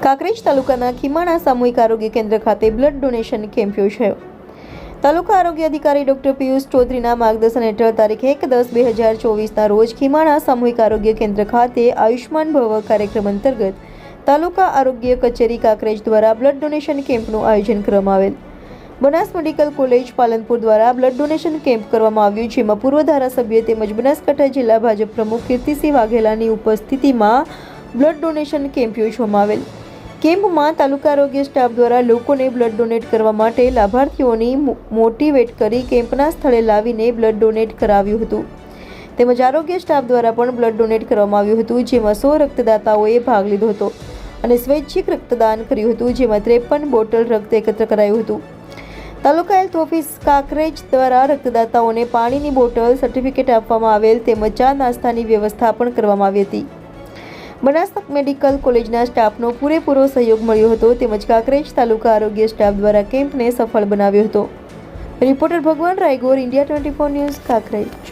કાંકરેજ તાલુકાના ખીમાણા સામૂહિક આરોગ્ય કેન્દ્ર ખાતે બ્લડ ડોનેશન કેમ્પ યોજાયો. તાલુકા આરોગ્ય અધિકારી ડોક્ટર પિયુષ ચૌધરીના માર્ગદર્શન હેઠળ તારીખ 1-10-2024ના રોજ ખીમાણા સામૂહિક આરોગ્ય કેન્દ્ર ખાતે આયુષ્માન ભવ કાર્યક્રમ અંતર્ગત તાલુકા આરોગ્ય કચેરી કાંકરેજ દ્વારા બ્લડ ડોનેશન કેમ્પનું આયોજન કરવામાં આવેલ. બનાસ મેડિકલ કોલેજ પાલનપુર દ્વારા બ્લડ ડોનેશન કેમ્પ કરવામાં આવ્યું, જેમાં પૂર્વ ધારાસભ્ય તેમજ બનાસકાંઠા જિલ્લા ભાજપ પ્રમુખ કીર્તિસિંહ વાઘેલાની ઉપસ્થિતિમાં બ્લડ ડોનેશન કેમ્પ યોજવામાં આવેલ. કેમ્પમાં તાલુકા આરોગ્ય સ્ટાફ દ્વારા લોકોને બ્લડ ડોનેટ કરવા માટે લાભાર્થીઓની મોટિવેટ કરી કેમ્પના સ્થળે લાવીને બ્લડ ડોનેટ કરાવ્યું હતું. તેમજ આરોગ્ય સ્ટાફ દ્વારા પણ બ્લડ ડોનેટ કરવામાં આવ્યું હતું, જેમાં 100 રક્તદાતાઓએ ભાગ લીધો હતો અને સ્વૈચ્છિક રક્તદાન કર્યું હતું, જેમાં 53 બોટલ રક્ત એકત્ર કરાયું હતું. તાલુકા હેલ્થ ઓફિસ કાંકરેજ દ્વારા રક્તદાતાઓને પાણીની બોટલ, સર્ટિફિકેટ આપવામાં આવેલ તેમજ ચા નાસ્તાની વ્યવસ્થા પણ કરવામાં આવી હતી. બનાસ મેડિકલ કોલેજના સ્ટાફનો પૂરેપૂરો સહયોગ મળ્યો હતો તેમજ કાંકરેજ તાલુકા આરોગ્ય સ્ટાફ દ્વારા કેમ્પને સફળ બનાવ્યો હતો. રિપોર્ટર ભગવાન રાયગોર, ઇન્ડિયા 24 ન્યૂઝ, કાંકરેજ.